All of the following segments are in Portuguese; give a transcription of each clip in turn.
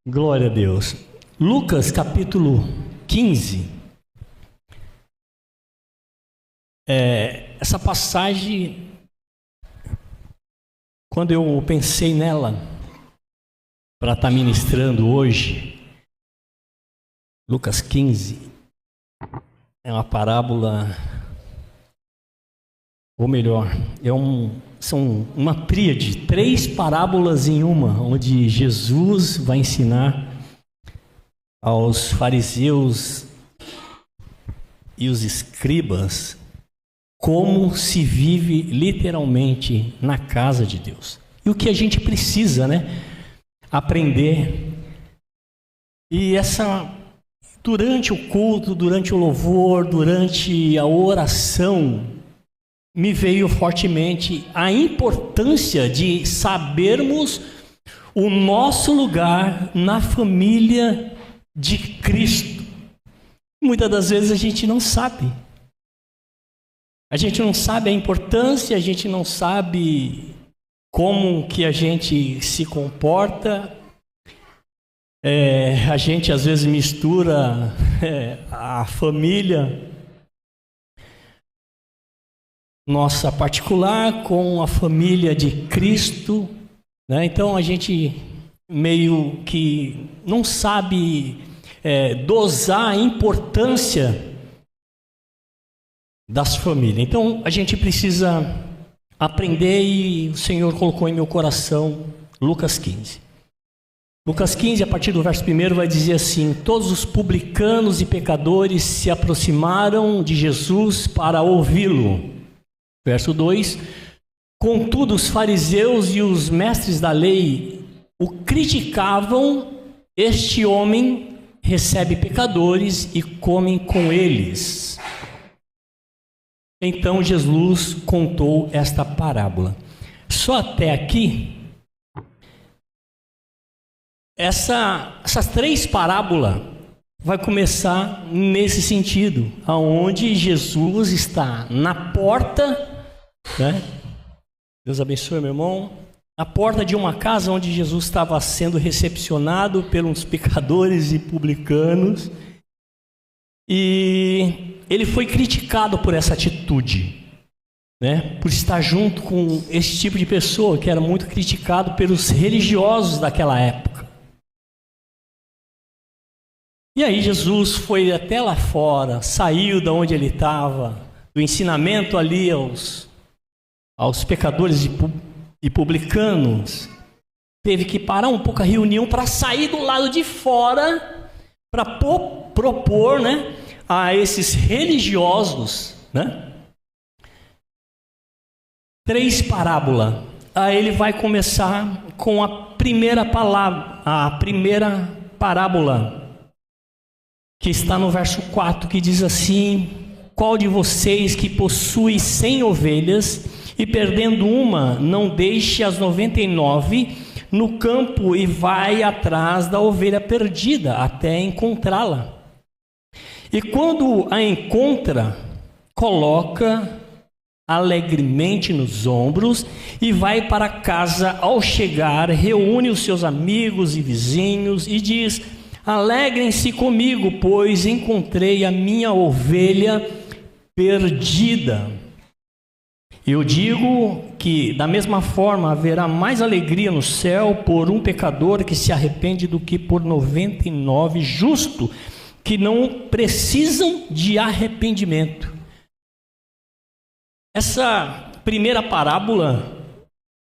Glória a Deus. Lucas capítulo 15. Essa passagem, quando eu pensei nela para estar ministrando hoje, Lucas 15 é uma parábola, ou melhor, são uma tríade, 3 parábolas em uma, onde Jesus vai ensinar aos fariseus e os escribas como se vive literalmente na casa de Deus. E o que a gente precisa, aprender. E durante o culto, durante o louvor, durante a oração, me veio fortemente a importância de sabermos o nosso lugar na família de Cristo. Muitas das vezes a gente não sabe. A gente não sabe a importância, a gente não sabe como que a gente se comporta. A gente às vezes mistura a família nossa particular com a família de Cristo, Então a gente meio que não sabe dosar a importância das famílias. Então a gente precisa aprender, e o Senhor colocou em meu coração Lucas 15. Lucas 15, a partir do verso 1, vai dizer assim: todos os publicanos e pecadores se aproximaram de Jesus para ouvi-lo. Verso 2: contudo, os fariseus e os mestres da lei o criticavam. Este homem recebe pecadores e come com eles. Então Jesus contou esta parábola. Só até aqui, essas 3 parábolas vai começar nesse sentido, aonde Jesus está na porta, Deus abençoe, meu irmão. Na porta de uma casa onde Jesus estava sendo recepcionado pelos pecadores e publicanos, e ele foi criticado por essa atitude, por estar junto com esse tipo de pessoa que era muito criticado pelos religiosos daquela época. E aí Jesus foi até lá fora, saiu da onde ele estava, do ensinamento ali aos pecadores e publicanos, teve que parar um pouco a reunião para sair do lado de fora, para propor, a esses religiosos, 3 parábolas. Aí ele vai começar com a primeira parábola, que está no verso 4, que diz assim: qual de vocês que possui 100 ovelhas e perdendo uma, não deixe as 99 no campo e vai atrás da ovelha perdida até encontrá-la? E quando a encontra, coloca alegremente nos ombros e vai para casa. Ao chegar, reúne os seus amigos e vizinhos e diz: alegrem-se comigo, pois encontrei a minha ovelha perdida. Eu digo que da mesma forma haverá mais alegria no céu por um pecador que se arrepende do que por 99 justos que não precisam de arrependimento. Essa primeira parábola,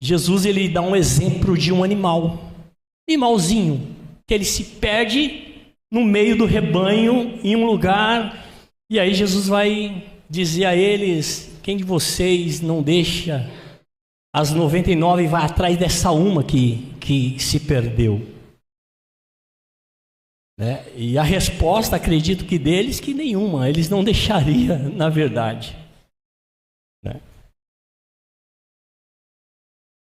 Jesus ele dá um exemplo de um animalzinho, que ele se perde no meio do rebanho, em um lugar, e aí Jesus vai dizer a eles: quem de vocês não deixa as 99 e vai atrás dessa uma que se perdeu? E a resposta, acredito que deles, que nenhuma, eles não deixariam, na verdade.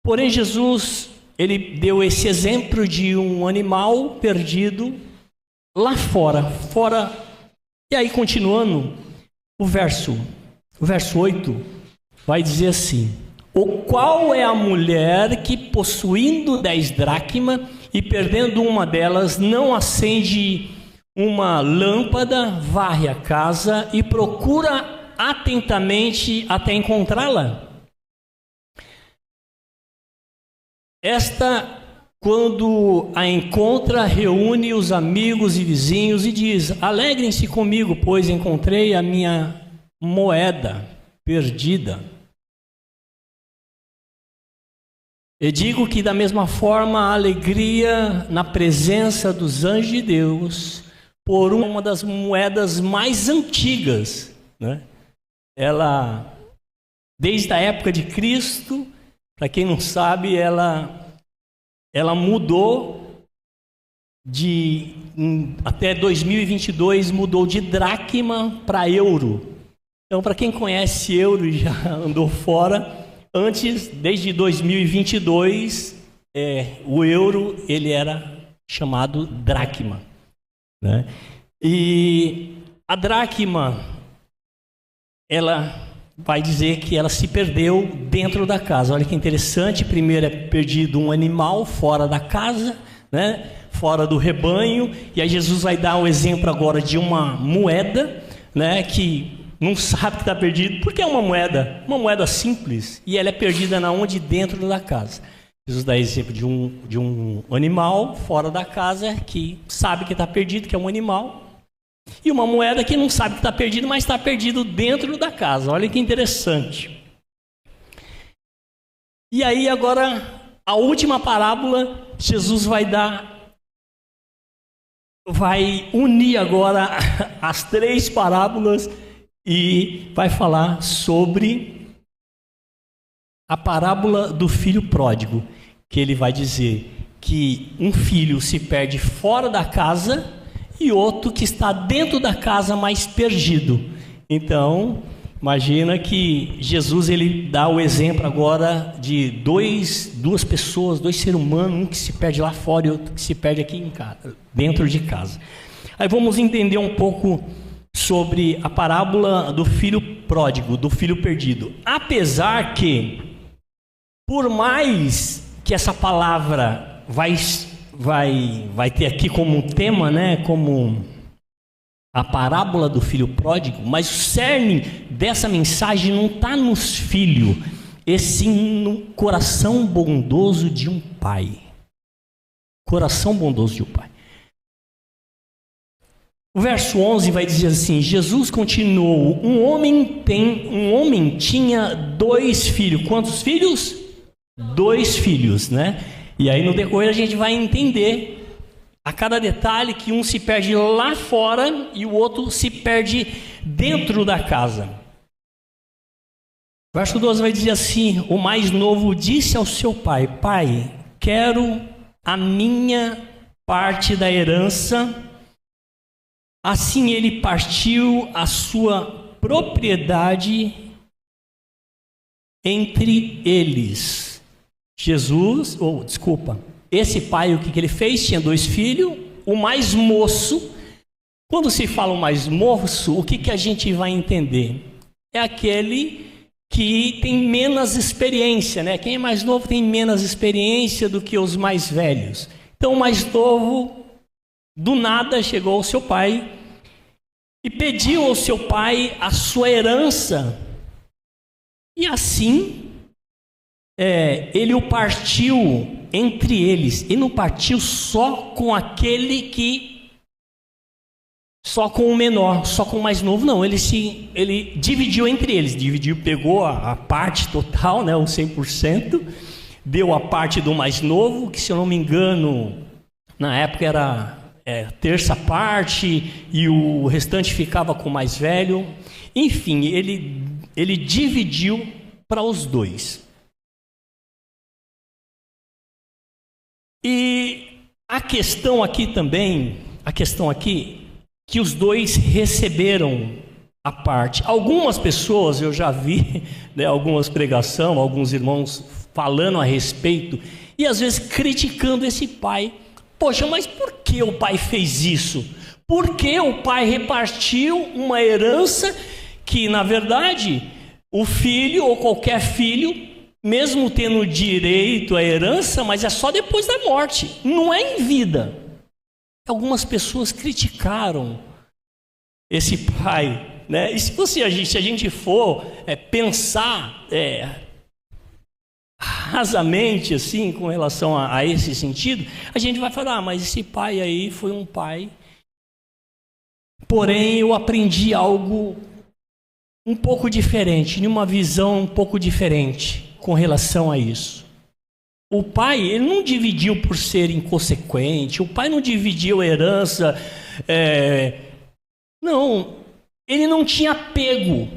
Porém, Jesus, ele deu esse exemplo de um animal perdido lá fora. E aí, continuando, o verso 8 vai dizer assim: o qual é a mulher que, possuindo 10 dracmas, e perdendo uma delas, não acende uma lâmpada, varre a casa e procura atentamente até encontrá-la? Esta, quando a encontra, reúne os amigos e vizinhos e diz: alegrem-se comigo, pois encontrei a minha moeda perdida. Eu digo que da mesma forma a alegria na presença dos anjos de Deus por uma das moedas mais antigas, né? Ela, desde a época de Cristo, para quem não sabe, ela mudou até 2022 mudou de dracma para euro. Então, para quem conhece euro e já andou fora, antes, desde 2022, o euro ele era chamado dracma, né? E a dracma, ela vai dizer que ela se perdeu dentro da casa. Olha que interessante. Primeiro é perdido um animal fora da casa, né? Fora do rebanho. E aí Jesus vai dar o exemplo agora de uma moeda, né? Que não sabe que está perdido, porque é uma moeda simples, e ela é perdida na onde? Dentro da casa. Jesus dá exemplo de um animal fora da casa, que sabe que está perdido, que é um animal, e uma moeda que não sabe que está perdido, mas está perdido dentro da casa. Olha que interessante. E aí agora, a última parábola, Jesus vai unir agora as três parábolas e vai falar sobre a parábola do filho pródigo, que ele vai dizer que um filho se perde fora da casa e outro que está dentro da casa, mas perdido. Então, imagina que Jesus ele dá o exemplo agora de duas pessoas, dois seres humanos, um que se perde lá fora e outro que se perde aqui em casa, dentro de casa. Aí vamos entender um pouco sobre a parábola do filho pródigo, do filho perdido. Apesar que, por mais que essa palavra vai ter aqui como um tema, né, como a parábola do filho pródigo, mas o cerne dessa mensagem não está nos filhos, e sim no coração bondoso de um pai. Coração bondoso de um pai. O verso 11 vai dizer assim: Jesus continuou, um homem tinha 2 filhos. Quantos filhos? 2 filhos, né? E aí no decorrer a gente vai entender a cada detalhe que um se perde lá fora e o outro se perde dentro da casa. O verso 12 vai dizer assim: o mais novo disse ao seu pai: pai, quero a minha parte da herança. Assim ele partiu a sua propriedade entre eles. Esse pai, o que ele fez? Tinha 2 filhos, o mais moço. Quando se fala o mais moço, o que a gente vai entender? É aquele que tem menos experiência, né? Quem é mais novo tem menos experiência do que os mais velhos. Então o mais novo, do nada, chegou ao seu pai e pediu ao seu pai a sua herança. E assim, ele o partiu entre eles. E não partiu só com aquele que... só com o menor, só com o mais novo, não. Ele dividiu entre eles. Pegou a parte total, né, o 100%. Deu a parte do mais novo, que se eu não me engano, na época era... terça parte, e o restante ficava com o mais velho. Enfim, ele dividiu para os 2. E a questão aqui, que os 2 receberam a parte. Algumas pessoas, eu já vi, né, algumas pregações, alguns irmãos falando a respeito, e às vezes criticando esse pai. Poxa, mas por que o pai fez isso? Por que o pai repartiu uma herança que, na verdade, o filho ou qualquer filho mesmo tendo direito à herança, mas é só depois da morte, não é em vida. Algumas pessoas criticaram esse pai, né? E se a gente for pensar rasamente assim com relação a esse sentido, a gente vai falar, mas esse pai aí foi um pai. Porém, eu aprendi algo um pouco diferente, numa visão um pouco diferente com relação a isso. O pai, ele não dividiu por ser inconsequente, o pai não dividiu a herança, não, ele não tinha apego.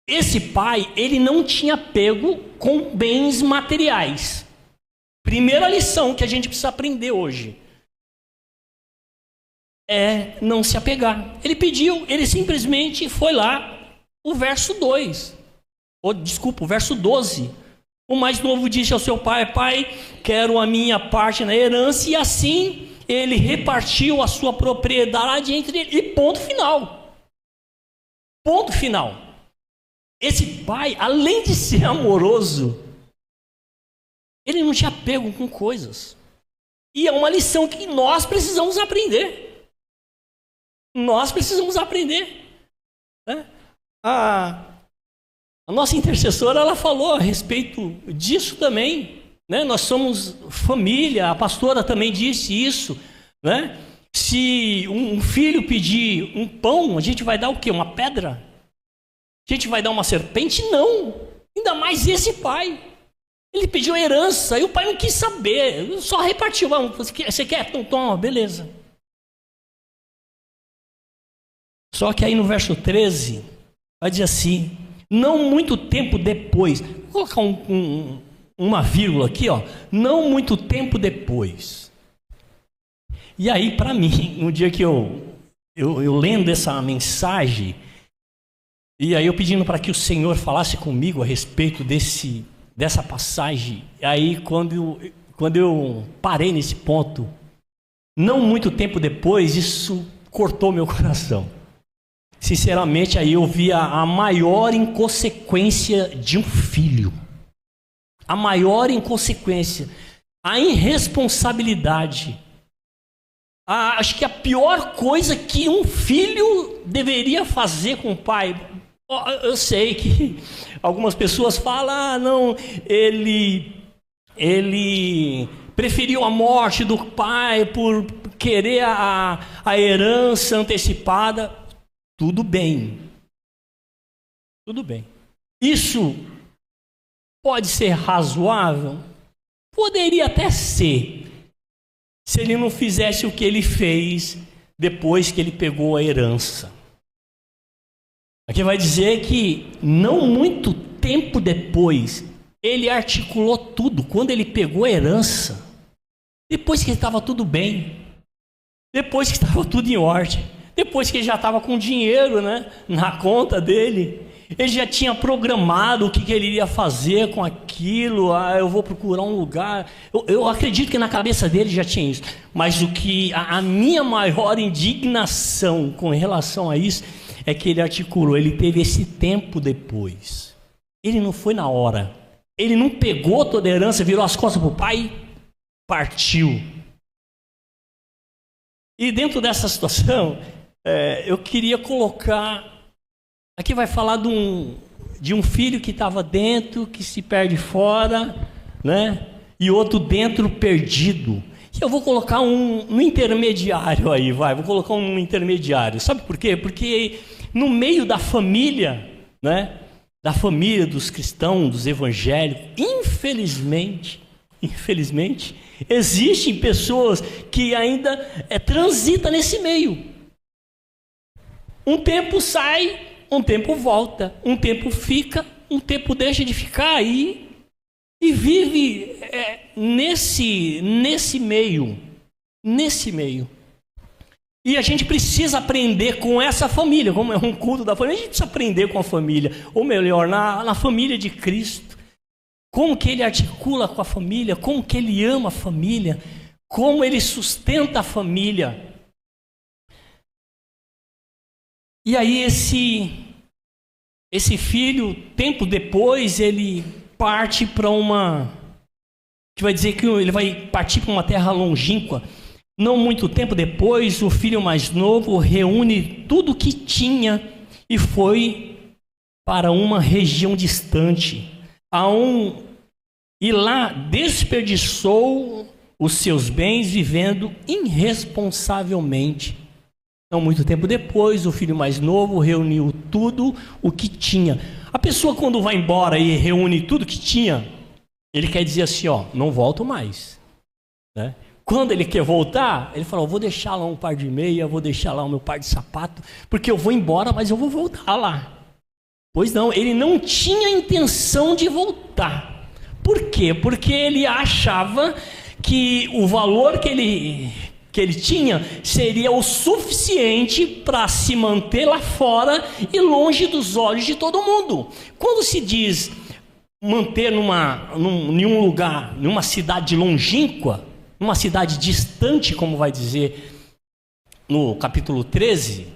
Esse pai, ele não tinha apego com bens materiais. Primeira lição que a gente precisa aprender hoje é não se apegar. Ele pediu, ele simplesmente foi lá, o verso 2, o verso 12. O mais novo disse ao seu pai: pai, quero a minha parte na herança, e assim ele repartiu a sua propriedade entre ele. E ponto final. Ponto final. Esse pai, além de ser amoroso, ele não tinha apego com coisas. E é uma lição que nós precisamos aprender. Nós precisamos aprender. Né? A nossa intercessora, ela falou a respeito disso também. Né? Nós somos família, a pastora também disse isso. Né? Se um filho pedir um pão, a gente vai dar o quê? Uma pedra? A gente vai dar uma serpente? Não. Ainda mais esse pai. Ele pediu herança e o pai não quis saber. Só repartiu. Vamos, você quer? Então toma, beleza. Só que aí no verso 13, vai dizer assim: não muito tempo depois. Vou colocar uma vírgula aqui, ó. Não muito tempo depois. E aí, para mim, no dia que eu lendo essa mensagem, e aí eu pedindo para que o Senhor falasse comigo a respeito dessa passagem, aí quando eu parei nesse ponto, não muito tempo depois, isso cortou meu coração. Sinceramente, aí eu vi a maior inconsequência de um filho. A maior inconsequência, a irresponsabilidade. Acho que a pior coisa que um filho deveria fazer com o pai. Eu sei que algumas pessoas falam: não, ele preferiu a morte do pai por querer a herança antecipada. Tudo bem. Tudo bem. Isso pode ser razoável? Poderia até ser, se ele não fizesse o que ele fez depois que ele pegou a herança. Aqui vai dizer que não muito tempo depois, ele articulou tudo. Quando ele pegou a herança, depois que estava tudo bem, depois que estava tudo em ordem, depois que ele já estava com dinheiro, né, na conta dele, ele já tinha programado o que ele iria fazer com aquilo. Eu vou procurar um lugar. Eu acredito que na cabeça dele já tinha isso. Mas o que a minha maior indignação com relação a isso é que ele articulou, ele teve esse tempo depois. Ele não foi na hora. Ele não pegou toda a herança, virou as costas para o pai e partiu. E dentro dessa situação, eu queria colocar... Aqui vai falar de um filho que estava dentro, que se perde fora, né? E outro dentro perdido. E eu vou colocar um intermediário aí, vou colocar um intermediário. Sabe por quê? Porque no meio da família, né? Da família dos cristãos, dos evangélicos, infelizmente, existem pessoas que ainda transitam nesse meio. Um tempo sai, um tempo volta, um tempo fica, um tempo deixa de ficar aí e vive nesse meio. E a gente precisa aprender com essa família, como é um culto da família, a gente precisa aprender com a família, ou melhor, na família de Cristo. Como que ele articula com a família, como que ele ama a família, como ele sustenta a família. E aí esse filho, tempo depois, ele parte para que vai dizer que ele vai partir para uma terra longínqua. Não muito tempo depois, o filho mais novo reúne tudo o que tinha e foi para uma região distante, e lá desperdiçou os seus bens vivendo irresponsavelmente. Não muito tempo depois, o filho mais novo reuniu tudo o que tinha. A pessoa, quando vai embora e reúne tudo que tinha, ele quer dizer assim, ó, não volto mais, né? Quando ele quer voltar, ele fala, vou deixar lá um par de meia, vou deixar lá o meu par de sapato, porque eu vou embora, mas eu vou voltar lá. Pois não, ele não tinha intenção de voltar. Por quê? Porque ele achava que o valor que ele tinha seria o suficiente para se manter lá fora e longe dos olhos de todo mundo. Quando se diz manter em um lugar, numa cidade longínqua, numa cidade distante, como vai dizer no capítulo 13,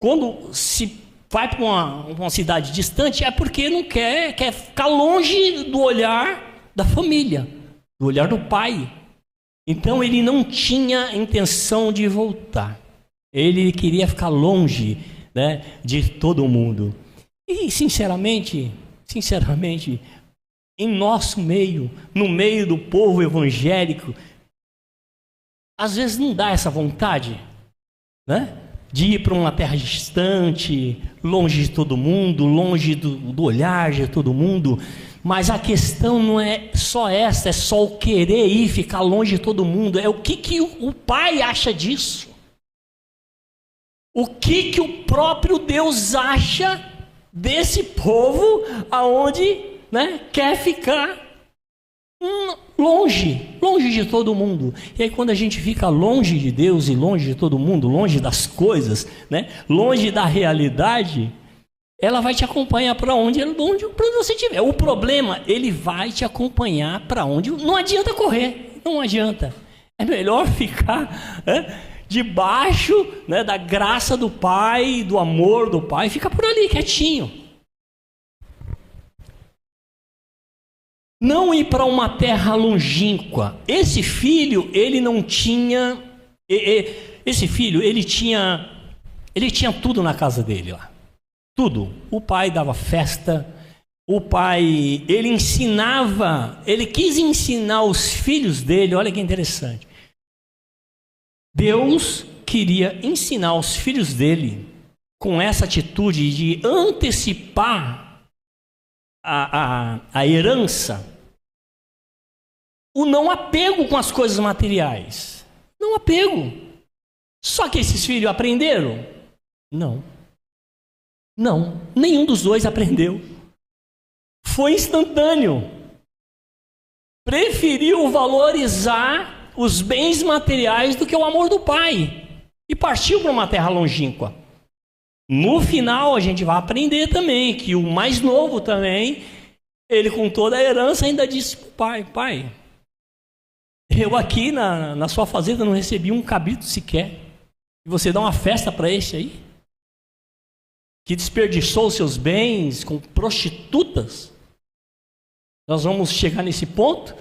quando se vai para uma cidade distante, é porque não quer ficar longe do olhar da família, do olhar do pai. Então ele não tinha intenção de voltar. Ele queria ficar longe, né, de todo mundo. E sinceramente, em nosso meio, no meio do povo evangélico, às vezes não dá essa vontade, né, de ir para uma terra distante, longe de todo mundo, longe do olhar de todo mundo. Mas a questão não é só essa, é só o querer ir ficar longe de todo mundo. É o que o pai acha disso. O que o próprio Deus acha desse povo aonde, né, quer ficar longe de todo mundo. E aí quando a gente fica longe de Deus e longe de todo mundo, longe das coisas, né, longe da realidade, ela vai te acompanhar para onde você estiver. O problema, ele vai te acompanhar para onde... Não adianta correr, não adianta. É melhor ficar, né, debaixo, né, da graça do Pai, do amor do Pai. Fica por ali, quietinho. Não ir para uma terra longínqua. Esse filho, ele não tinha... Esse filho, ele tinha tudo na casa dele lá. Tudo. O pai dava festa, o pai, ele ensinava, ele quis ensinar os filhos dele, olha que interessante. Deus queria ensinar os filhos dele, com essa atitude de antecipar a herança, o não apego com as coisas materiais. Não apego. Só que esses filhos aprenderam? Não, nenhum dos dois aprendeu. Foi instantâneo. Preferiu valorizar os bens materiais do que o amor do pai. E partiu para uma terra longínqua. No final, a gente vai aprender também que o mais novo também, ele com toda a herança ainda disse para o pai, eu aqui na sua fazenda não recebi um cabrito sequer. E você dá uma festa para esse aí? Que desperdiçou seus bens com prostitutas. Nós vamos chegar nesse ponto.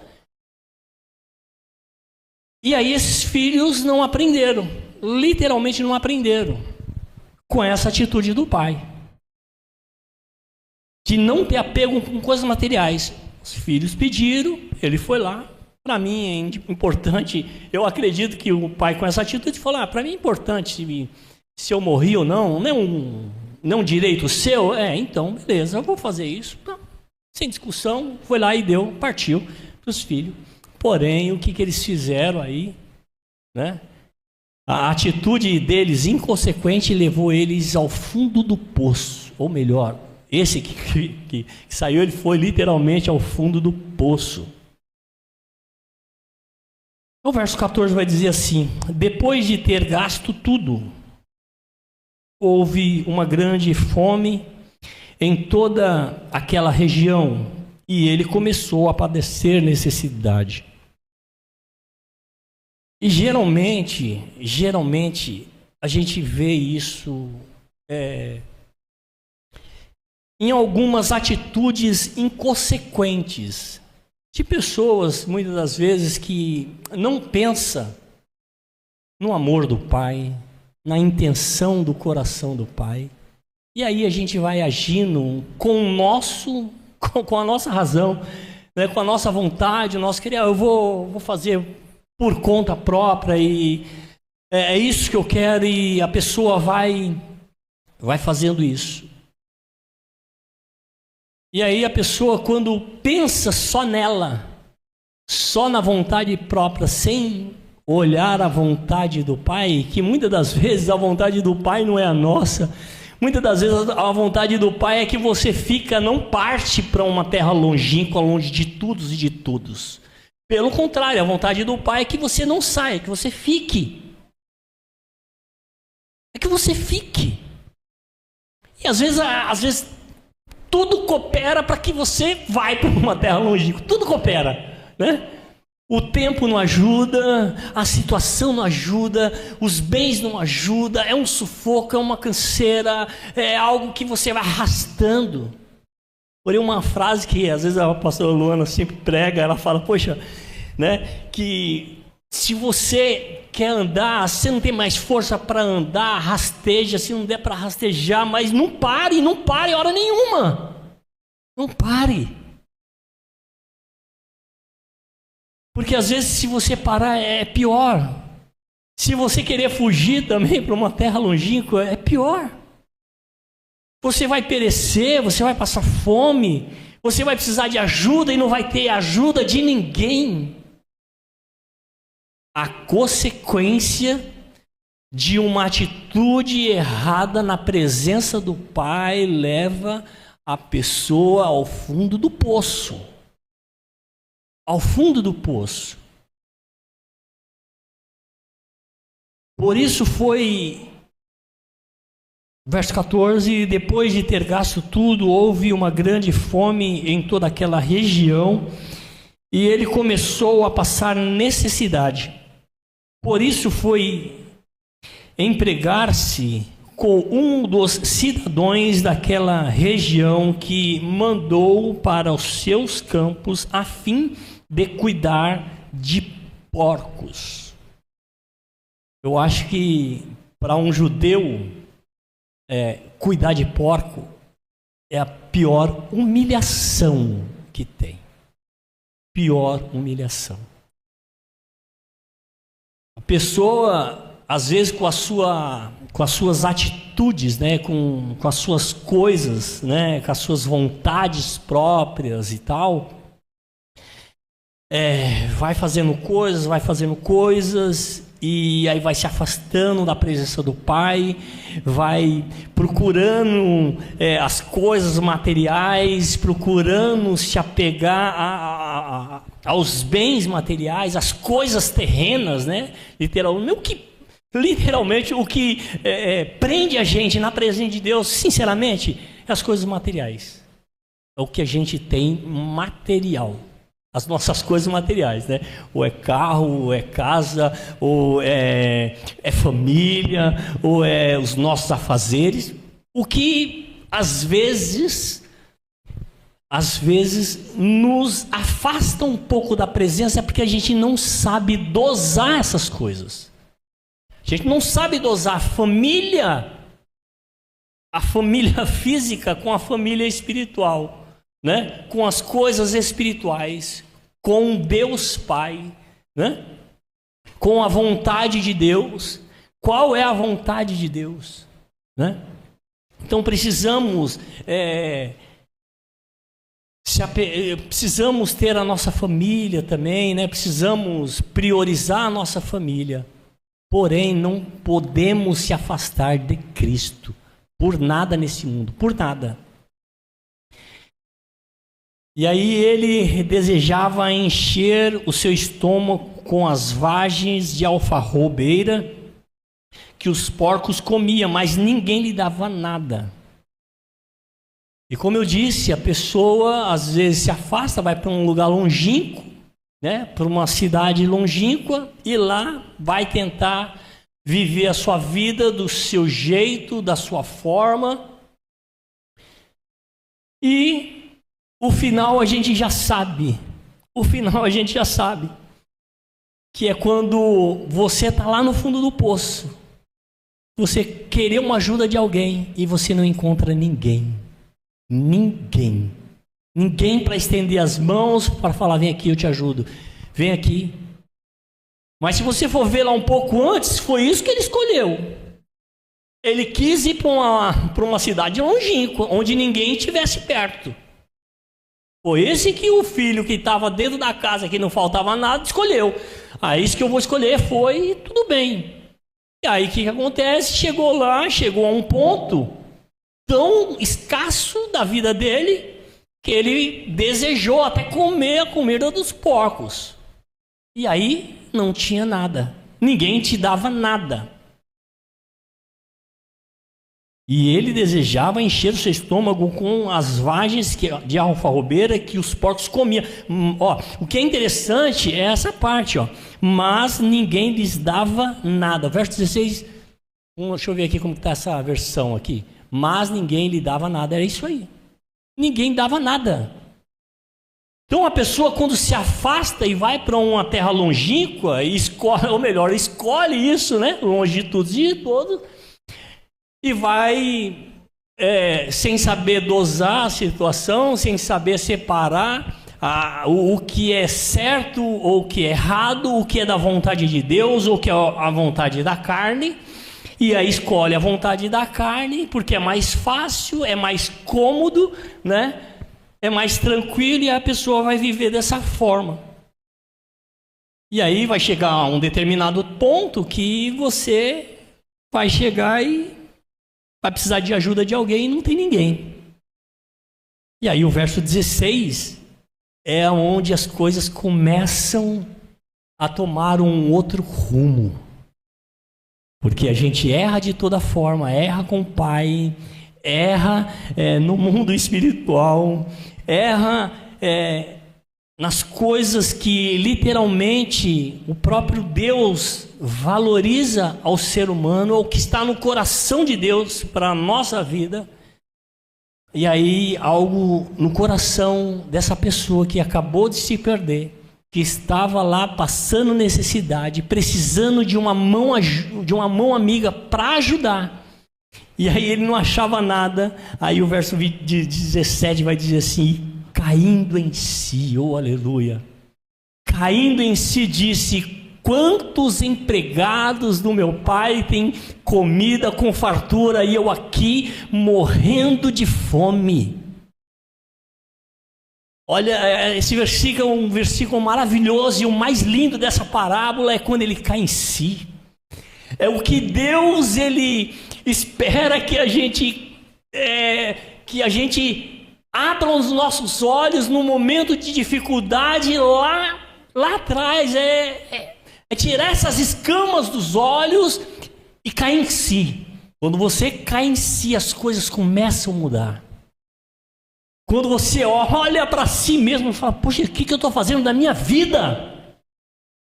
E aí esses filhos não aprenderam, literalmente não aprenderam com essa atitude do pai, de não ter apego com coisas materiais. Os filhos pediram, ele foi lá. Para mim é importante, eu acredito que o pai com essa atitude falou, para mim é importante se eu morri ou não, não é um direito seu? Então, beleza, eu vou fazer isso. Sem discussão, foi lá e deu, partiu para os filhos. Porém, o que eles fizeram aí, né? A atitude deles inconsequente levou eles ao fundo do poço. Ou melhor, esse que saiu, ele foi literalmente ao fundo do poço. O verso 14 vai dizer assim, depois de ter gasto tudo, houve uma grande fome em toda aquela região e ele começou a padecer necessidade. E geralmente a gente vê isso em algumas atitudes inconsequentes de pessoas, muitas das vezes, que não pensam no amor do Pai, na intenção do coração do Pai. E aí a gente vai agindo com a nossa razão, né, com a nossa vontade, o nosso querer. Eu vou fazer por conta própria e é isso que eu quero, e a pessoa vai fazendo isso. E aí a pessoa, quando pensa só nela, só na vontade própria, sem olhar a vontade do Pai, que muitas das vezes a vontade do Pai não é a nossa. Muitas das vezes a vontade do Pai é que você não parte para uma terra longínqua, longe de todos e de todos. Pelo contrário, a vontade do Pai é que você não saia, que você fique. É que você fique. E às vezes tudo coopera para que você vá para uma terra longínqua. Tudo coopera, né? O tempo não ajuda, a situação não ajuda, os bens não ajudam, é um sufoco, é uma canseira, é algo que você vai arrastando. Porém, uma frase que às vezes a pastora Luana sempre prega, ela fala, poxa, né, que se você quer andar, você não tem mais força para andar, rasteja, se não der para rastejar, mas não pare hora nenhuma. Não pare. Porque às vezes se você parar é pior. Se você querer fugir também para uma terra longínqua, é pior. Você vai perecer, você vai passar fome, você vai precisar de ajuda e não vai ter ajuda de ninguém. A consequência de uma atitude errada na presença do Pai leva a pessoa ao fundo do poço. Ao fundo do poço. Por isso foi, verso 14, depois de ter gasto tudo, houve uma grande fome em toda aquela região, e ele começou a passar necessidade. Por isso foi empregar-se com um dos cidadãos daquela região, que mandou para os seus campos a fim de cuidar de porcos. Eu acho que para um judeu cuidar de porco é a pior humilhação que tem. Pior humilhação. A pessoa, às vezes, com as suas atitudes, né, com as suas coisas, né, com as suas vontades próprias e tal, vai fazendo coisas, e aí vai se afastando da presença do Pai, vai procurando as coisas materiais, procurando se apegar aos bens materiais, às coisas terrenas, né? Literalmente o que prende a gente na presença de Deus, sinceramente, é as coisas materiais. É o que a gente tem material. As nossas coisas materiais, né? Ou é carro, ou é casa, ou é família, ou é os nossos afazeres. O que às vezes nos afasta um pouco da presença, é porque a gente não sabe dosar essas coisas. A gente não sabe dosar a família física com a família espiritual. Né? Com as coisas espirituais, com Deus Pai, né? Com a vontade de Deus. Qual é a vontade de Deus? Né? Então precisamos precisamos ter a nossa família também, né? Precisamos priorizar a nossa família. Porém, não podemos se afastar de Cristo por nada nesse mundo, por nada. E aí ele desejava encher o seu estômago com as vagens de alfarrobeira que os porcos comiam, mas ninguém lhe dava nada. E como eu disse, a pessoa às vezes se afasta, vai para um lugar longínquo, né, para uma cidade longínqua, e lá vai tentar viver a sua vida do seu jeito, da sua forma. E o final a gente já sabe. O final a gente já sabe. Que é quando você está lá no fundo do poço. Você querer uma ajuda de alguém e você não encontra ninguém. Ninguém. Ninguém para estender as mãos para falar, vem aqui, eu te ajudo. Vem aqui. Mas se você for ver lá um pouco antes, foi isso que ele escolheu. Ele quis ir para uma cidade longínqua, onde ninguém estivesse perto. Foi esse que o filho que estava dentro da casa, que não faltava nada, escolheu. Isso que eu vou escolher foi, tudo bem. E aí o que acontece? Chegou a um ponto tão escasso da vida dele, que ele desejou até comer a comida dos porcos. E aí não tinha nada. Ninguém te dava nada. E ele desejava encher o seu estômago com as vagens de alfarrobeira que os porcos comiam. O que é interessante é essa parte. Mas ninguém lhes dava nada. Verso 16. Deixa eu ver aqui como está essa versão aqui. Mas ninguém lhe dava nada. Era isso aí. Ninguém dava nada. Então a pessoa, quando se afasta e vai para uma terra longínqua, escolhe isso, né? Longe de tudo e de todos, e vai sem saber dosar a situação, sem saber separar o que é certo ou o que é errado, o que é da vontade de Deus ou o que é a vontade da carne. E aí escolhe a vontade da carne, porque é mais fácil, é mais cômodo, né? É mais tranquilo, e a pessoa vai viver dessa forma. E aí vai chegar a um determinado ponto que você vai chegar e vai precisar de ajuda de alguém e não tem ninguém. E aí o verso 16 é onde as coisas começam a tomar um outro rumo. Porque a gente erra de toda forma, erra com o pai, erra no mundo espiritual, erra nas coisas que literalmente o próprio Deus valoriza ao ser humano, ou que está no coração de Deus para a nossa vida. E aí algo no coração dessa pessoa que acabou de se perder, que estava lá passando necessidade, precisando de uma mão amiga para ajudar. E aí ele não achava nada. Aí o verso 17 vai dizer assim: caindo em si, oh aleluia, caindo em si disse: quantos empregados do meu pai têm comida com fartura e eu aqui morrendo de fome. Olha, esse versículo é um versículo maravilhoso, e o mais lindo dessa parábola é quando ele cai em si. É o que Deus ele espera que a gente abra os nossos olhos no momento de dificuldade lá atrás. É tirar essas escamas dos olhos e cair em si. Quando você cai em si, as coisas começam a mudar. Quando você olha para si mesmo e fala: poxa, o que eu estou fazendo da minha vida?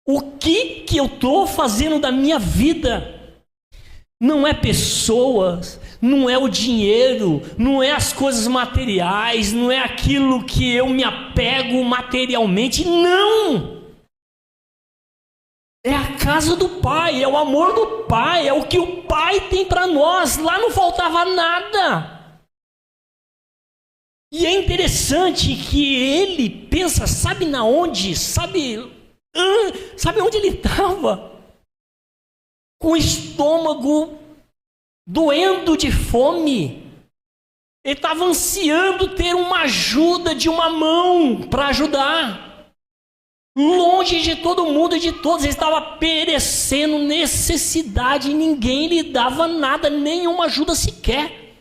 O que eu estou fazendo da minha vida? Não é pessoas, não é o dinheiro, não é as coisas materiais, não é aquilo que eu me apego materialmente, não! É a casa do Pai, é o amor do Pai, é o que o Pai tem para nós. Lá não faltava nada. E é interessante que ele pensa, sabe na onde? Sabe onde ele estava? Com o estômago doendo de fome. Ele estava ansiando ter uma ajuda de uma mão para ajudar. Longe de todo mundo e de todos, ele estava perecendo necessidade e ninguém lhe dava nada, nenhuma ajuda sequer.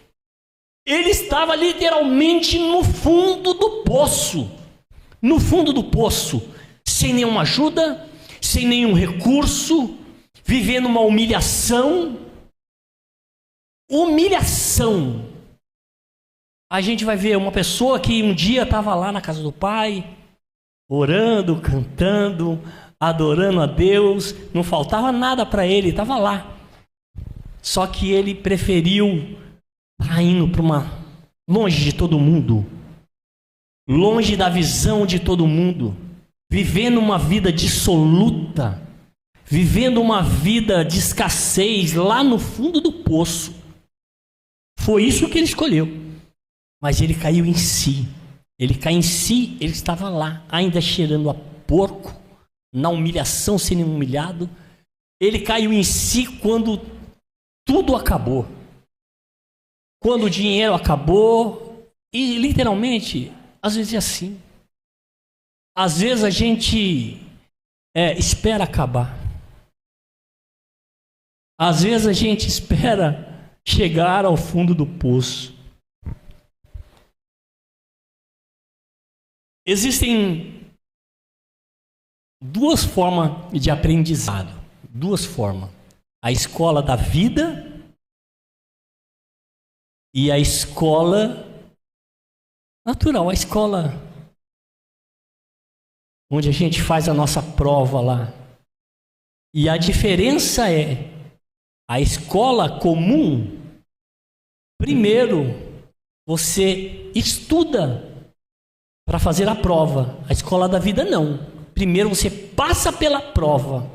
Ele estava literalmente no fundo do poço. No fundo do poço, sem nenhuma ajuda, sem nenhum recurso, vivendo uma humilhação. Humilhação. A gente vai ver uma pessoa que um dia estava lá na casa do Pai, orando, cantando, adorando a Deus, não faltava nada para ele, estava lá. Só que ele preferiu estar indo para longe de todo mundo, longe da visão de todo mundo, vivendo uma vida dissoluta, vivendo uma vida de escassez lá no fundo do poço. Foi isso que ele escolheu. Mas ele caiu em si. Ele caiu em si, ele estava lá, ainda cheirando a porco, na humilhação, sendo humilhado. Ele caiu em si quando tudo acabou. Quando o dinheiro acabou. E literalmente, às vezes é assim. Às vezes a gente espera acabar. Às vezes a gente espera chegar ao fundo do poço. Existem duas formas de aprendizado. Duas formas. A escola da vida e a escola natural, a escola onde a gente faz a nossa prova lá. E a diferença é, a escola comum, primeiro você estuda para fazer a prova. A escola da vida não. Primeiro você passa pela prova.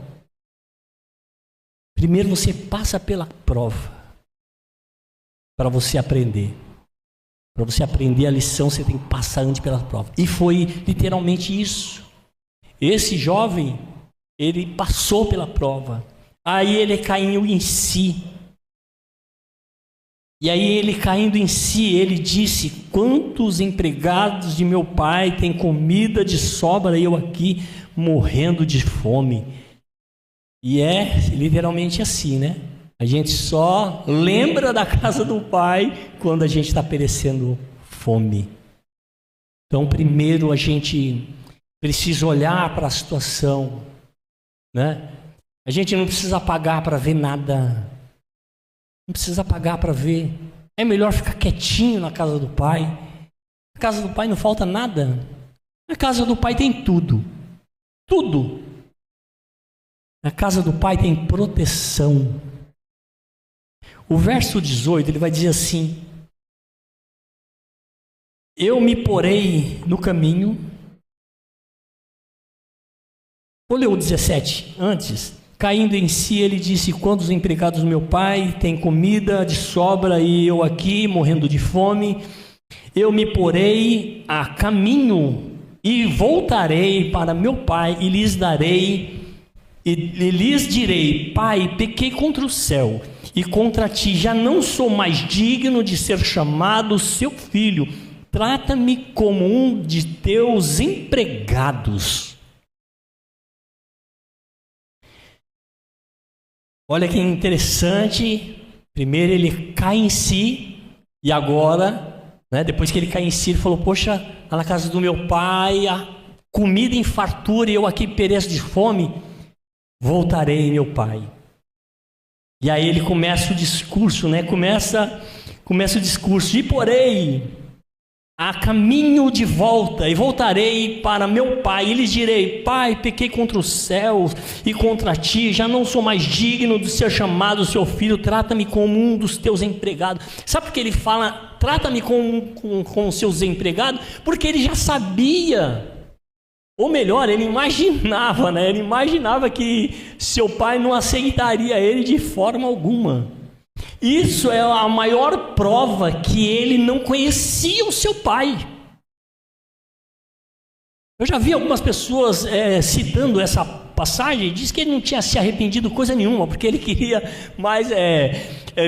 Primeiro você passa pela prova para você aprender. Para você aprender a lição, você tem que passar antes pela prova. E foi literalmente isso. Esse jovem, ele passou pela prova. Aí ele caiu em si. E aí ele caindo em si, ele disse: quantos empregados de meu pai têm comida de sobra e eu aqui morrendo de fome? E é literalmente assim, né? A gente só lembra da casa do pai quando a gente está perecendo fome. Então, primeiro a gente precisa olhar para a situação, né? A gente não precisa pagar para ver nada. Não precisa pagar para ver. É melhor ficar quietinho na casa do pai. Na casa do pai não falta nada. Na casa do pai tem tudo. Tudo. Na casa do pai tem proteção. O verso 18, ele vai dizer assim: eu me porei no caminho. Vou ler o 17 antes. Caindo em si, ele disse: quantos empregados do meu pai têm comida de sobra e eu aqui morrendo de fome? Eu me porei a caminho e voltarei para meu pai e lhes direi: Pai, pequei contra o céu e contra ti, já não sou mais digno de ser chamado seu filho. Trata-me como um de teus empregados. Olha que interessante. Primeiro ele cai em si e agora, né, depois que ele cai em si, ele falou: poxa, lá na casa do meu pai, a comida em fartura e eu aqui pereço de fome. Voltarei, meu pai. E aí ele começa o discurso, né? Começa o discurso: e porei a caminho de volta, e voltarei para meu pai, e lhes direi: Pai, pequei contra os céus e contra ti, já não sou mais digno de ser chamado seu filho, trata-me como um dos teus empregados. Sabe por que ele fala, trata-me com seus empregados? Porque ele já sabia, ou melhor, ele imaginava, né? Ele imaginava que seu pai não aceitaria ele de forma alguma. Isso é a maior prova que ele não conhecia o seu pai. Eu já vi algumas pessoas citando essa passagem, diz que ele não tinha se arrependido coisa nenhuma, porque ele queria mais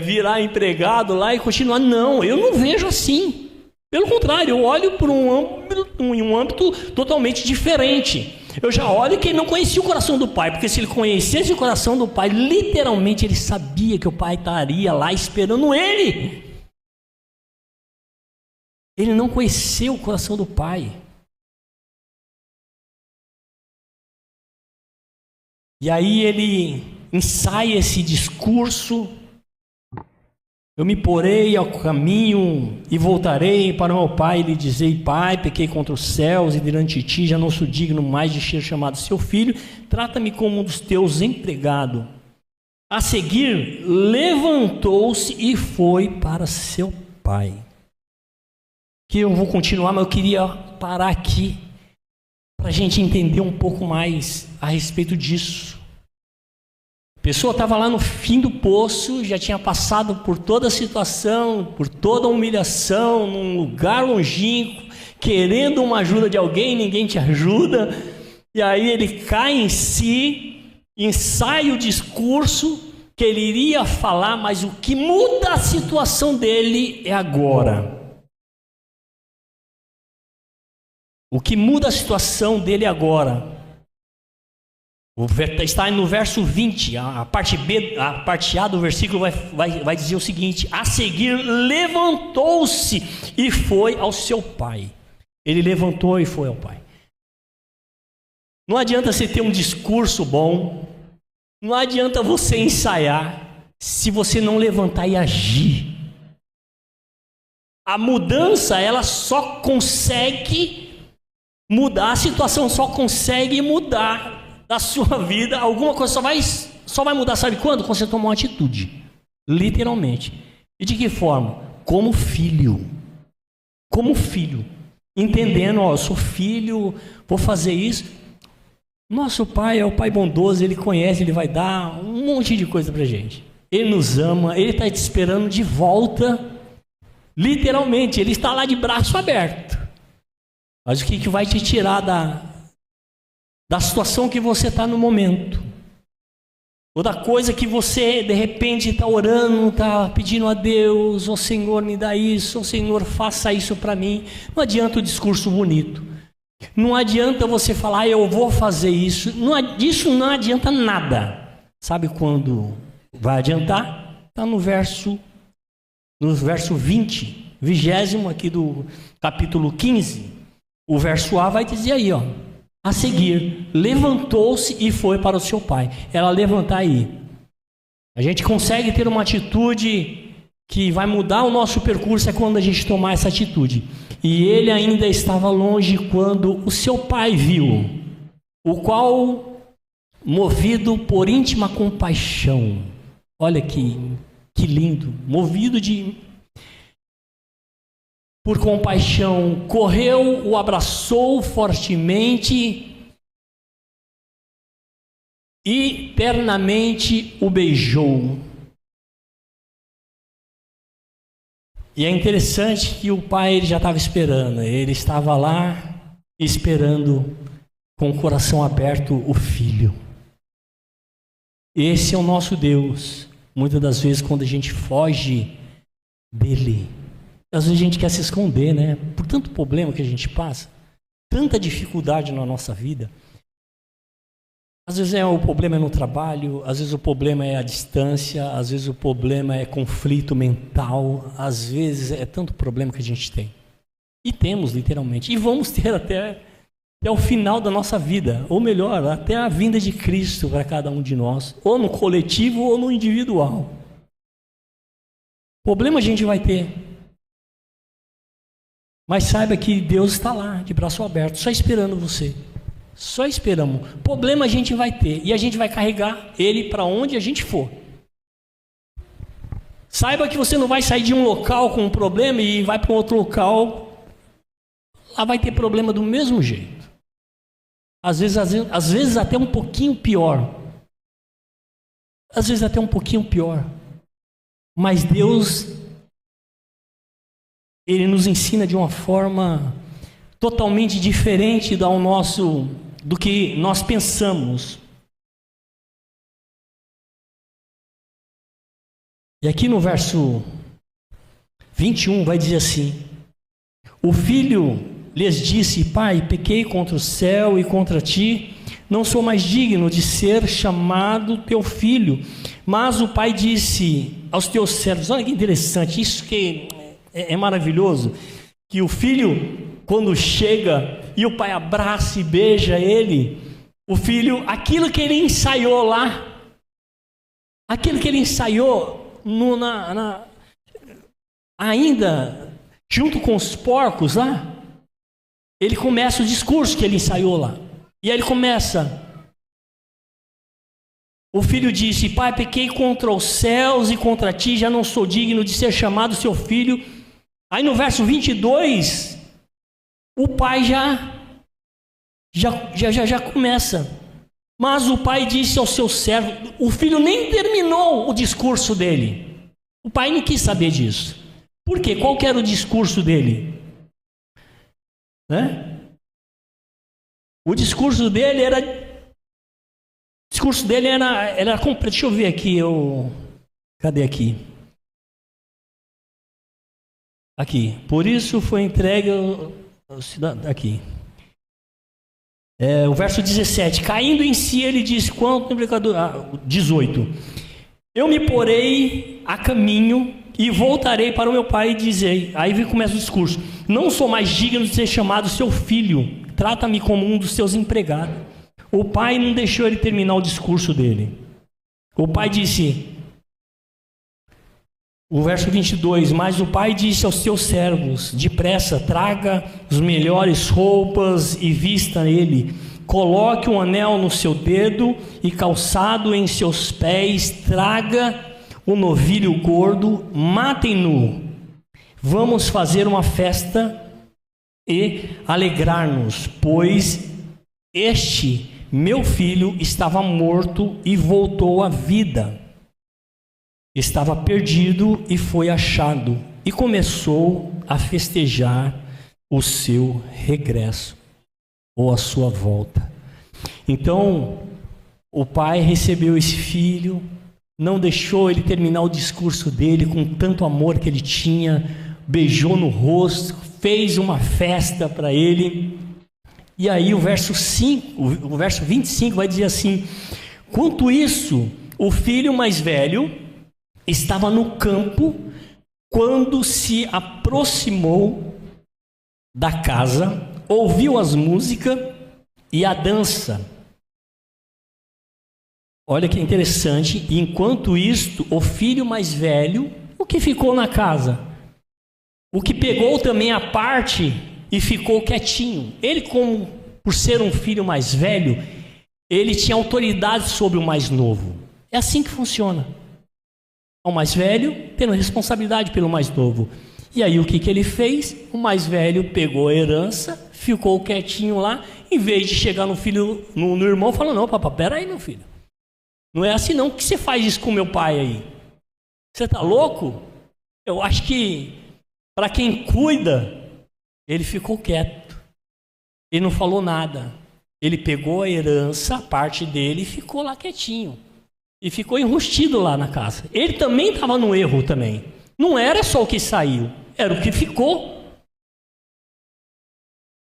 virar empregado lá e continuar. Não, eu não vejo assim. Pelo contrário, eu olho por um âmbito totalmente diferente. Eu já olho que ele não conhecia o coração do pai, porque se ele conhecesse o coração do pai, literalmente ele sabia que o pai estaria lá esperando ele. Ele não conheceu o coração do pai. E aí ele ensaia esse discurso: eu me porei ao caminho e voltarei para meu pai e lhe dizei: Pai, pequei contra os céus e diante de ti, já não sou digno mais de ser chamado seu filho, trata-me como um dos teus empregados. A seguir, levantou-se e foi para seu pai. que eu vou continuar, mas eu queria parar aqui para a gente entender um pouco mais a respeito disso. A pessoa estava lá no fim do poço, já tinha passado por toda a situação, por toda a humilhação, num lugar longínquo, querendo uma ajuda de alguém, ninguém te ajuda, e aí ele cai em si, ensaia o discurso que ele iria falar, mas o que muda a situação dele é agora. O que muda a situação dele agora está no verso 20, a parte B, a parte A do versículo vai dizer o seguinte: a seguir levantou-se e foi ao seu pai. Ele levantou e foi ao pai. Não adianta você ter um discurso bom, não adianta você ensaiar, se você não levantar e agir. A mudança, ela só consegue mudar, a situação só consegue mudar da sua vida, alguma coisa só vai mudar, sabe quando? Quando você tomar uma atitude, literalmente. E de que forma? Como filho, entendendo, ó, eu sou filho, vou fazer isso. Nosso pai é o pai bondoso, ele conhece, ele vai dar um monte de coisa pra gente. Ele nos ama, ele está te esperando de volta, literalmente, ele está lá de braço aberto. Mas o que vai te tirar da situação que você está no momento, ou da coisa que você de repente está orando, está pedindo a Deus: ô Senhor, me dá isso, ô Senhor, faça isso para mim. Não adianta o discurso bonito, não adianta você falar eu vou fazer isso, isso não adianta nada. Sabe quando vai adiantar? Está no verso 20, 20º aqui do capítulo 15, o verso A vai dizer aí, ó: a seguir, levantou-se e foi para o seu pai. Ela levantar aí. A gente consegue ter uma atitude que vai mudar o nosso percurso é quando a gente tomar essa atitude. E ele ainda estava longe quando o seu pai viu, o qual, movido por íntima compaixão, olha que lindo, por compaixão, correu, o abraçou fortemente e ternamente o beijou. E é interessante que o pai ele já estava esperando, ele estava lá esperando com o coração aberto o filho. Esse é o nosso Deus. Muitas das vezes quando a gente foge dele, às vezes a gente quer se esconder, né? Por tanto problema que a gente passa, tanta dificuldade na nossa vida. Às vezes o problema é no trabalho, às vezes o problema é a distância, às vezes o problema é conflito mental, às vezes é tanto problema que a gente tem. E temos, literalmente. E vamos ter até o final da nossa vida, ou melhor, até a vinda de Cristo para cada um de nós, ou no coletivo ou no individual. Problema a gente vai ter. Mas saiba que Deus está lá, de braço aberto, só esperando você. Só esperamos. Problema a gente vai ter. E a gente vai carregar ele para onde a gente for. Saiba que você não vai sair de um local com um problema e vai para um outro local. Lá vai ter problema do mesmo jeito. Às vezes até um pouquinho pior. Às vezes até um pouquinho pior. Mas Deus, Ele nos ensina de uma forma totalmente diferente do que nós pensamos. E aqui no verso 21 vai dizer assim: o filho lhes disse: pai, pequei contra o céu e contra ti, não sou mais digno de ser chamado teu filho. Mas o pai disse aos teus servos, olha que interessante, isso que é maravilhoso, que o filho, quando chega e o pai abraça e beija ele, o filho, aquilo que ele ensaiou lá, aquilo que ele ensaiou ainda junto com os porcos lá, ele começa o discurso que ele ensaiou lá. E aí ele começa. O filho disse: pai, pequei contra os céus e contra ti, já não sou digno de ser chamado seu filho. Aí no verso 22, o pai já começa. Mas o pai disse ao seu servo, o filho nem terminou o discurso dele. O pai não quis saber disso. Por quê? Qual que era o discurso dele? Né? O discurso dele era... deixa eu ver aqui, cadê aqui? Aqui. Por isso foi entregue aqui. O verso 17. Caindo em si, ele disse, 18. Eu me porei a caminho e voltarei para o meu pai e dizer. Aí começa o discurso. Não sou mais digno de ser chamado seu filho. Trata-me como um dos seus empregados. O pai não deixou ele terminar o discurso dele. O pai disse, o verso 22, mas o pai disse aos seus servos, depressa, traga as melhores roupas e vista nele. Coloque um anel no seu dedo e calçado em seus pés, traga o novilho gordo, matem-no. Vamos fazer uma festa e alegrar-nos, pois este meu filho estava morto e voltou à vida. Estava perdido e foi achado. E começou a festejar o seu regresso, ou a sua volta. Então, o pai recebeu esse filho, não deixou ele terminar o discurso dele com tanto amor que ele tinha, beijou no rosto, fez uma festa para ele. E aí o verso 25 vai dizer assim, quanto isso, o filho mais velho estava no campo quando se aproximou da casa, ouviu as músicas e a dança. Olha que interessante, enquanto isto, o filho mais velho, o que ficou na casa? O que pegou também a parte e ficou quietinho. Ele, por ser um filho mais velho, ele tinha autoridade sobre o mais novo. É assim que funciona. O mais velho tendo responsabilidade pelo mais novo. E aí o que ele fez? O mais velho pegou a herança, ficou quietinho lá, em vez de chegar no filho, no irmão, falou, não, papai, peraí, meu filho. Não é assim não, por que você faz isso com meu pai aí? Você tá louco? Eu acho que para quem cuida, ele ficou quieto. Ele não falou nada. Ele pegou a herança, a parte dele, e ficou lá quietinho. E ficou enrustido lá na casa. Ele também estava no erro também. Não era só o que saiu, era o que ficou.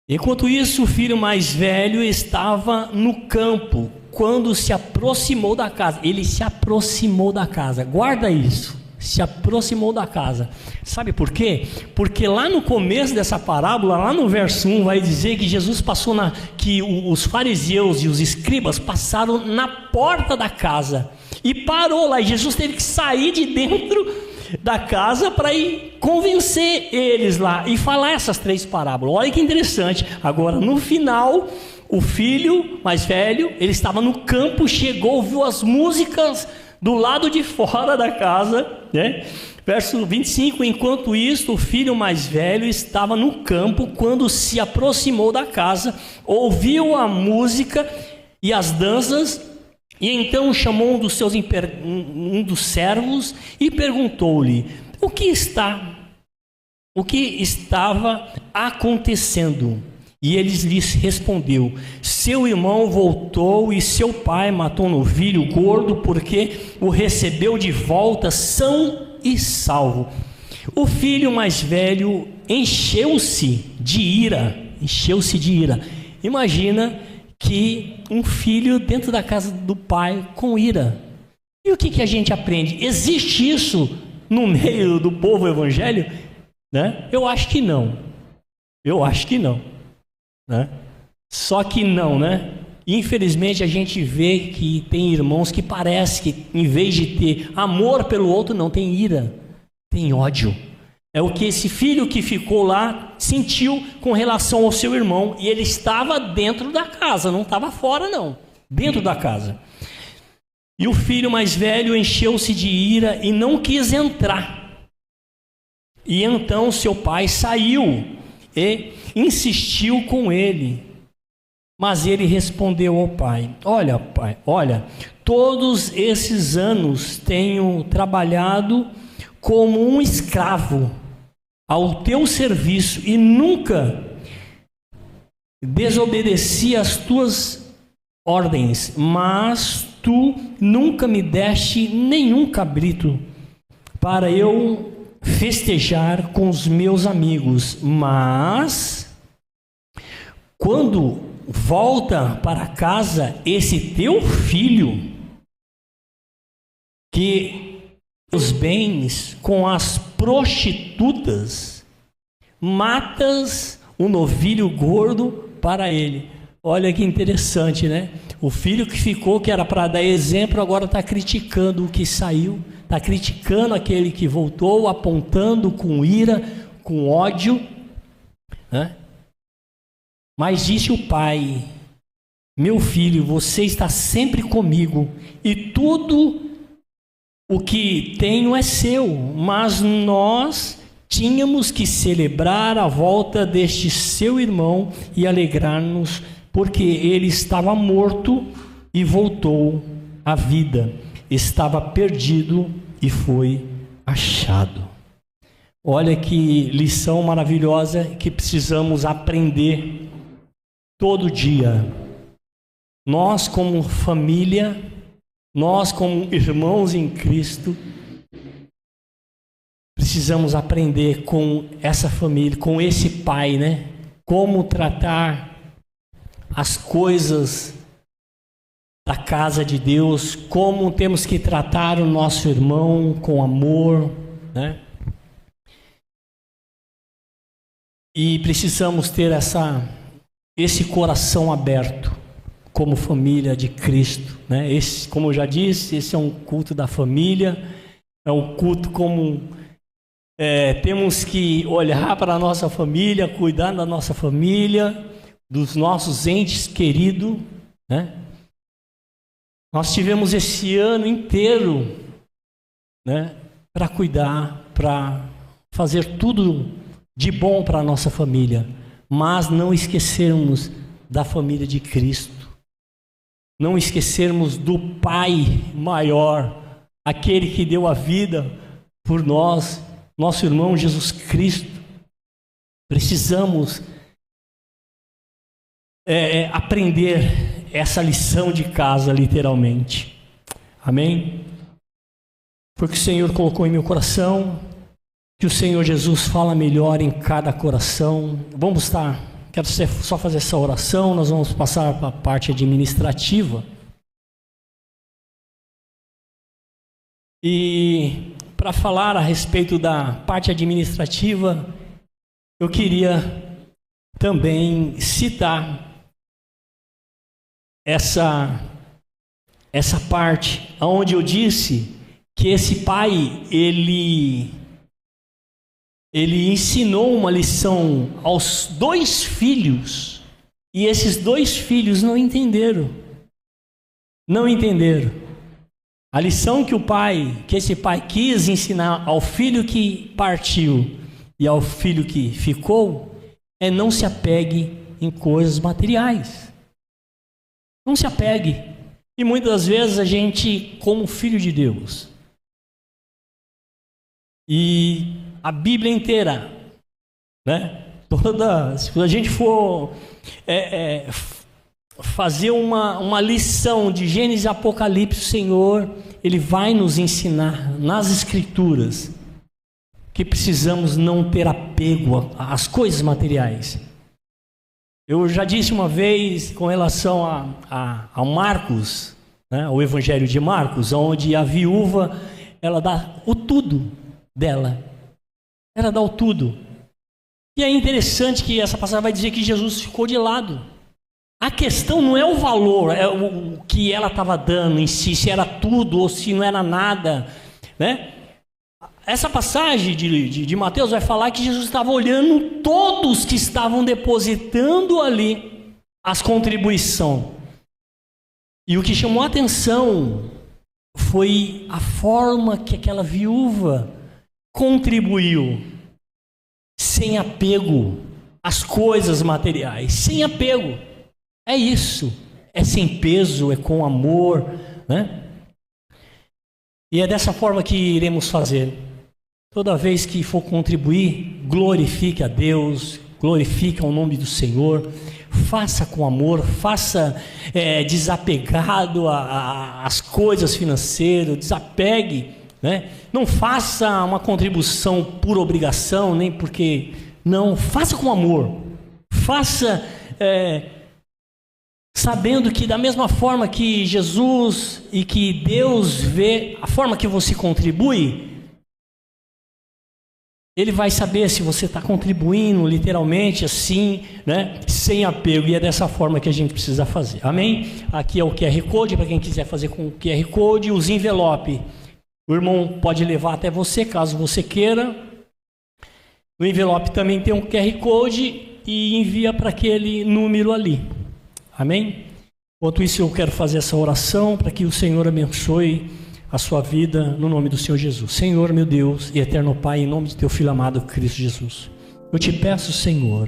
Enquanto isso, o filho mais velho estava no campo, quando se aproximou da casa. Ele se aproximou da casa. Guarda isso. Se aproximou da casa. Sabe por quê? Porque lá no começo dessa parábola, lá no verso 1, vai dizer que Jesus passou que os fariseus e os escribas passaram na porta da casa e parou lá. E Jesus teve que sair de dentro da casa para ir convencer eles lá e falar essas 3 parábolas. Olha que interessante. Agora, no final, o filho mais velho, ele estava no campo, chegou, ouviu as músicas do lado de fora da casa, né? Verso 25, enquanto isso, o filho mais velho estava no campo, quando se aproximou da casa, ouviu a música e as danças, e então chamou um dos servos e perguntou-lhe, o que estava acontecendo? E ele lhes respondeu, seu irmão voltou e seu pai matou um novilho gordo porque o recebeu de volta são e salvo. O filho mais velho encheu-se de ira. Imagina que um filho dentro da casa do pai com ira. E o que a gente aprende? Existe isso no meio do povo evangélico? Né? Eu acho que não. Né? Só que não, né? Infelizmente a gente vê que tem irmãos que parece que em vez de ter amor pelo outro, não tem ira, tem ódio. É o que esse filho que ficou lá sentiu com relação ao seu irmão, e ele estava dentro da casa, não estava fora não, dentro da casa. E o filho mais velho encheu-se de ira e não quis entrar. E então seu pai saiu e insistiu com ele. Mas ele respondeu ao pai: olha, pai, olha, todos esses anos tenho trabalhado como um escravo ao teu serviço e nunca desobedeci às tuas ordens, mas tu nunca me deste nenhum cabrito para eu festejar com os meus amigos. Mas quando volta para casa esse teu filho, que os bens com as prostitutas, matas um novilho gordo para ele. Olha que interessante, né? O filho que ficou, que era para dar exemplo, agora está criticando o que saiu, está criticando aquele que voltou, apontando com ira, com ódio, né? Mas disse o pai: meu filho, você está sempre comigo e tudo o que tenho é seu, mas nós tínhamos que celebrar a volta deste seu irmão e alegrar-nos, porque ele estava morto e voltou à vida, estava perdido e foi achado. Olha que lição maravilhosa que precisamos aprender todo dia. Nós como família, nós como irmãos em Cristo, precisamos aprender com essa família, com esse pai, né? Como tratar as coisas da casa de Deus, como temos que tratar o nosso irmão com amor, né? E precisamos ter esse coração aberto como família de Cristo, né? Esse, como eu já disse, esse é um culto da família, é um culto como temos que olhar para a nossa família, cuidar da nossa família, dos nossos entes queridos, né? Nós tivemos esse ano inteiro, né, para cuidar, para fazer tudo de bom para a nossa família, mas não esquecermos da família de Cristo, não esquecermos do Pai maior, aquele que deu a vida por nós, nosso irmão Jesus Cristo. Precisamos aprender essa lição de casa, literalmente. Amém? Porque o Senhor colocou em meu coração, que o Senhor Jesus fala melhor em cada coração. Quero só fazer essa oração, nós vamos passar para a parte administrativa. E para falar a respeito da parte administrativa, eu queria também citar essa parte onde eu disse que esse pai, ele ensinou uma lição aos 2 filhos, e esses 2 filhos não entenderam. A lição que esse pai quis ensinar ao filho que partiu e ao filho que ficou é: não se apegue em coisas materiais. Não se apegue. E muitas vezes a gente, como filho de Deus, e a Bíblia inteira, né? Se a gente for fazer uma lição de Gênesis e Apocalipse, o Senhor, Ele vai nos ensinar nas Escrituras que precisamos não ter apego às coisas materiais. Eu já disse uma vez com relação a Marcos, né? O Evangelho de Marcos, onde a viúva, ela dá o tudo dela. Ela dá o tudo. E é interessante que essa passagem vai dizer que Jesus ficou de lado. A questão não é o valor, é o que ela estava dando em si, se era tudo ou se não era nada, né? Essa passagem de Mateus vai falar que Jesus estava olhando todos que estavam depositando ali as contribuições. E o que chamou a atenção foi a forma que aquela viúva contribuiu. sem apego às coisas materiais, sem apego. É isso, é sem peso, é com amor, né? E é dessa forma que iremos fazer. Toda vez que for contribuir, glorifique a Deus, glorifique o nome do Senhor, faça com amor, faça desapegado às coisas financeiras, desapegue, né? Não faça uma contribuição por obrigação, nem porque... Não, faça com amor, faça sabendo que da mesma forma que Jesus e que Deus vê a forma que você contribui, Ele vai saber se você está contribuindo literalmente assim, né, sem apego, e é dessa forma que a gente precisa fazer, amém? Aqui é o QR Code, para quem quiser fazer com o QR Code, os envelopes, o irmão pode levar até você, caso você queira. No envelope também tem um QR Code e envia para aquele número ali, amém? Enquanto isso eu quero fazer essa oração para que o Senhor abençoe a sua vida no nome do Senhor Jesus. Senhor, meu Deus e eterno Pai, em nome de teu Filho amado Cristo Jesus, eu te peço, Senhor,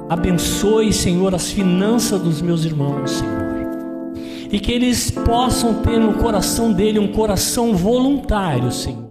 abençoe, Senhor, as finanças dos meus irmãos, Senhor, e que eles possam ter no coração dele um coração voluntário, Senhor,